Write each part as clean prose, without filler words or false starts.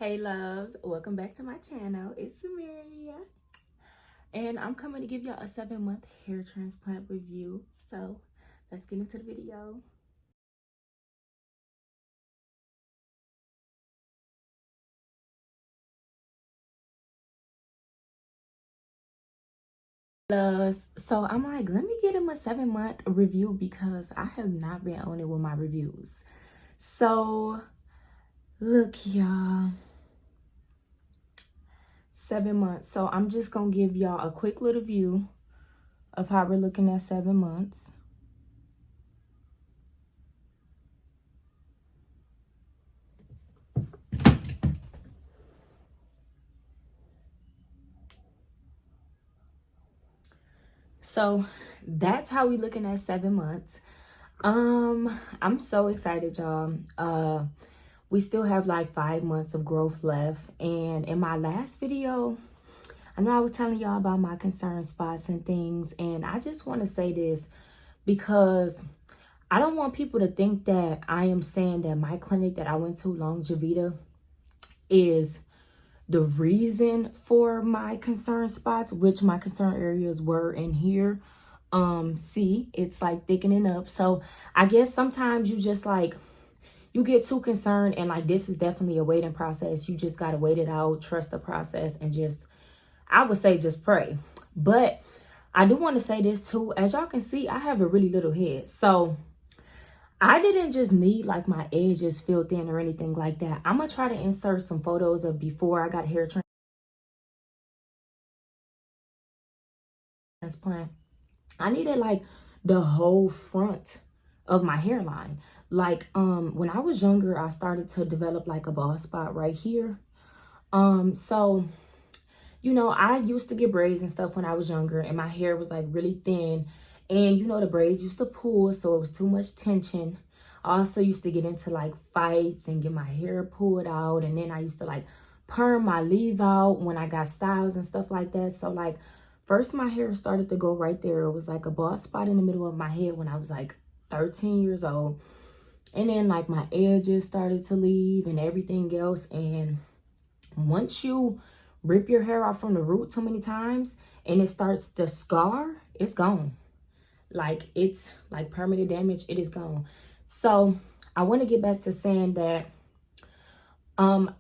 Hey loves, welcome back to my channel. It's Maria and I'm coming to give y'all a 7-month hair transplant review. So let's get into the video. Loves, so I'm like, let me get him a 7-month review because I have not been on it with my reviews. So look y'all, 7 months. So I'm just gonna give y'all a quick little view of how we're looking at 7 months. So that's how we looking at 7 months. I'm so excited, y'all. We still have like 5 months of growth left. And in my last video, I know I was telling y'all about my concern spots and things. And I just want to say this because I don't want people to think that I am saying that my clinic that I went to, Longevita, is the reason for my concern spots, which my concern areas were in here. See, it's like thickening up. So I guess sometimes you just like, you get too concerned, and like this is definitely a waiting process. You just got to wait it out, trust the process, and just, I would say, just pray. But I do want to say this too. As y'all can see, I have a really little head. So I didn't just need like my edges filled in or anything like that. I'm going to try to insert some photos of before I got hair transplant. I needed like the whole front of my hairline. Like when I was younger, I started to develop like a bald spot right here. So you know, I used to get braids and stuff when I was younger, and my hair was like really thin, and you know, the braids used to pull, so it was too much tension. I also used to get into like fights and get my hair pulled out, and then I used to like perm my leave out when I got styles and stuff like that. So like first my hair started to go right there. It was like a bald spot in the middle of my head when I was like 13 years old. And then like my edges started to leave and everything else. And once you rip your hair off from the root too many times and it starts to scar, it's gone. Like it's like permanent damage, it is gone. So I want to get back to saying that I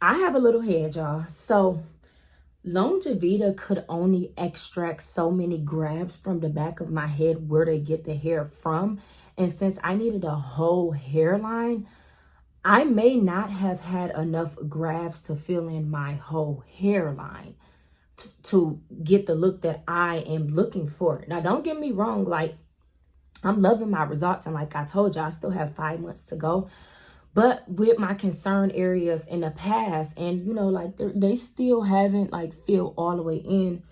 have a little head, y'all. So Longevita could only extract so many grabs from the back of my head where to get the hair from. And since I needed a whole hairline, I may not have had enough grabs to fill in my whole hairline to get the look that I am looking for. Now, don't get me wrong. Like, I'm loving my results. And like I told you, I still have 5 months to go. But with my concern areas in the past, and you know, like they still haven't like filled all the way in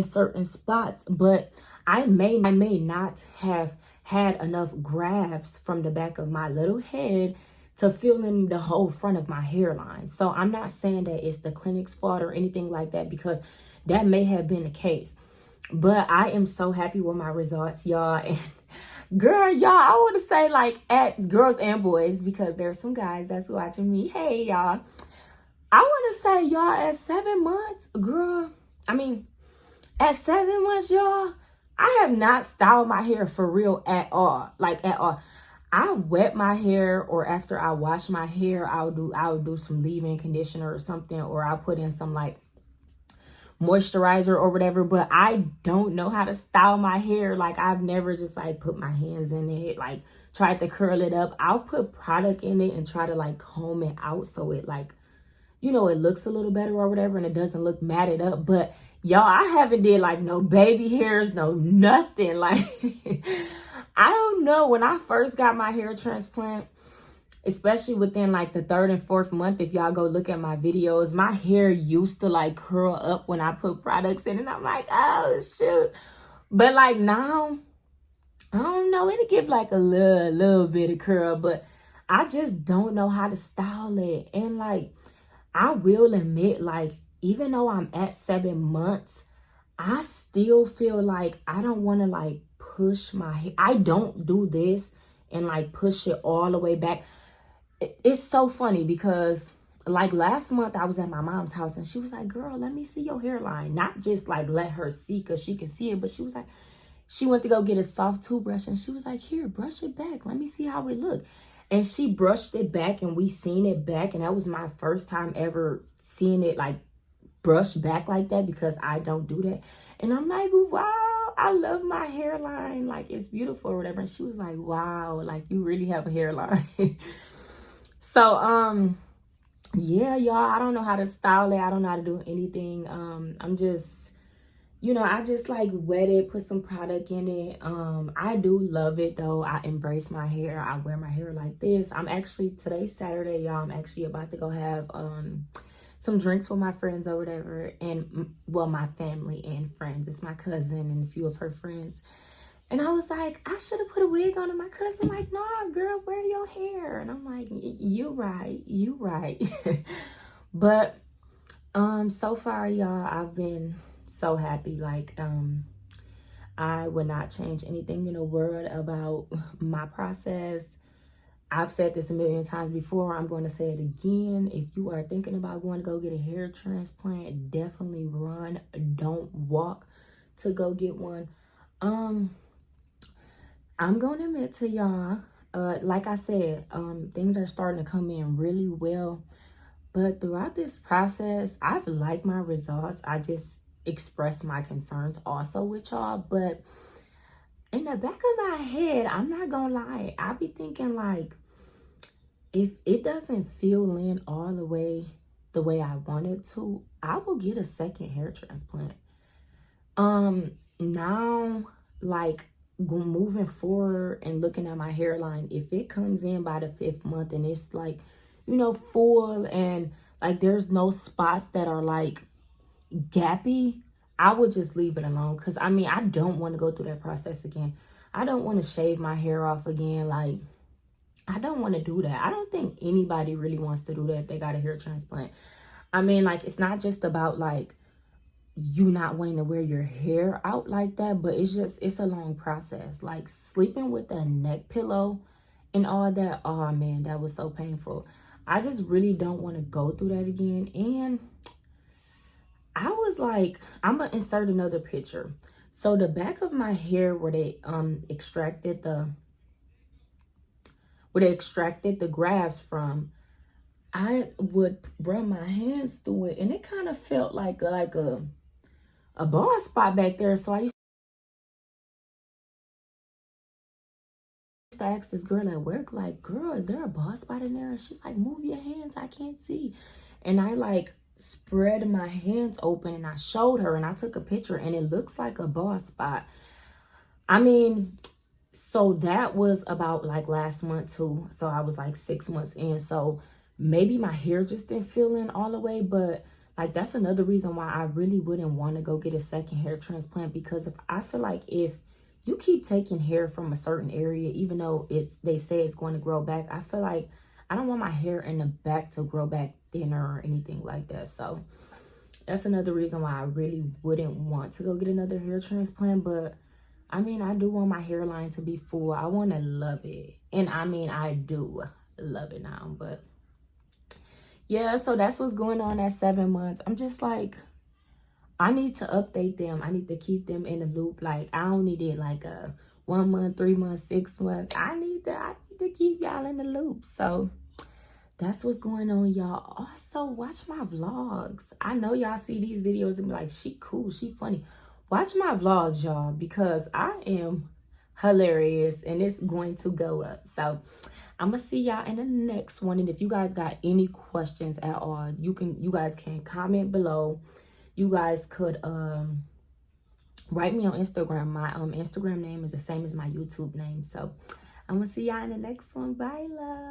certain spots, but I may not have had enough grabs from the back of my little head to fill in the whole front of my hairline. So I'm not saying that it's the clinic's fault or anything like that, because that may have been the case. But I am so happy with my results, y'all. And girl, y'all, I want to say, like, at girls and boys, because there's some guys that's watching me. Hey, y'all. I want to say, y'all, at 7 months, girl, I mean, at 7 months, y'all, I have not styled my hair for real at all. Like, at all. I wet my hair, or after I wash my hair, I'll do some leave-in conditioner or something, or I'll put in some, like, moisturizer or whatever. But I don't know how to style my hair. Like, I've never just like put my hands in it, like tried to curl it up. I'll put product in it and try to like comb it out so it like, you know, it looks a little better or whatever, and it doesn't look matted up. But y'all, I haven't did like no baby hairs, no nothing. Like I don't know, when I first got my hair transplant, especially within like the 3rd and 4th month, if y'all go look at my videos, my hair used to like curl up when I put products in, and I'm like, oh shoot. But like now, I don't know, it'll give like a little bit of curl, but I just don't know how to style it. And like, I will admit, like, even though I'm at 7 months, I still feel like I don't want to like push my hair. I don't do this and like push it all the way back. It's so funny because like last month I was at my mom's house and she was like, girl, let me see your hairline. Not just like let her see because she can see it, but she was like, she went to go get a soft toothbrush and she was like, here, brush it back. Let me see how it look. And she brushed it back and we seen it back. And that was my first time ever seeing it like brush back like that because I don't do that. And I'm like, wow, I love my hairline. Like, it's beautiful or whatever. And she was like, wow, like you really have a hairline. So, yeah, y'all, I don't know how to style it. I don't know how to do anything. I'm just, you know, I just like wet it, put some product in it. I do love it though. I embrace my hair. I wear my hair like this. I'm actually, today's Saturday, y'all. I'm actually about to go have some drinks with my friends or whatever. And well, my family and friends. It's my cousin and a few of her friends. And I was like, I should have put a wig on. And my cousin like, nah, girl, wear your hair. And I'm like, you right, you right. But so far, y'all, I've been so happy. Like, I would not change anything in the world about my process. I've said this a million times before. I'm going to say it again. If you are thinking about going to go get a hair transplant, definitely run. Don't walk to go get one. I'm going to admit to y'all, like I said, things are starting to come in really well. But throughout this process, I've liked my results. I just express my concerns also with y'all. But in the back of my head, I'm not gonna lie, I be thinking like, if it doesn't fill in all the way I want it to, I will get a second hair transplant. Now, like, moving forward and looking at my hairline, if it comes in by the 5th month and it's like, you know, full and like there's no spots that are like gappy, I would just leave it alone. Because I mean, I don't want to go through that process again. I don't want to shave my hair off again. Like, I don't want to do that. I don't think anybody really wants to do that if they got a hair transplant. I mean, like, it's not just about like you not wanting to wear your hair out like that, but it's just, it's a long process. Like sleeping with a neck pillow and all that, oh man, that was so painful. I just really don't want to go through that again. And I was like, I'm gonna insert another picture. So the back of my hair where they extracted the grafts from, I would run my hands through it and it kind of felt like a bald spot back there. So I used to ask this girl at work, like, girl, is there a bald spot in there? And she's like, move your hands, I can't see. And I like spread my hands open and I showed her and I took a picture and it looks like a bald spot. I mean, so that was about like last month too. So I was like 6 months in. So maybe my hair just didn't fill in all the way, but like that's another reason why I really wouldn't want to go get a second hair transplant, because if I feel like if you keep taking hair from a certain area, even though they say it's going to grow back, I feel like I don't want my hair in the back to grow back thinner or anything like that. So that's another reason why I really wouldn't want to go get another hair transplant. But I mean, I do want my hairline to be full. I want to love it. And I mean, I do love it now. But yeah, so that's what's going on at 7 months. I'm just like, I need to update them. I need to keep them in the loop. Like, I don't need it like a 1 month, 3 months, 6 months. I need to keep y'all in the loop. So that's what's going on, y'all. Also, watch my vlogs. I know y'all see these videos and be like, she cool, she funny. Watch my vlogs, y'all, because I am hilarious and it's going to go up. So I'm gonna see y'all in the next one. And if you guys got any questions at all, you guys can comment below. You guys could write me on Instagram. My Instagram name is the same as my YouTube name. So I'm gonna see y'all in the next one. Bye, love.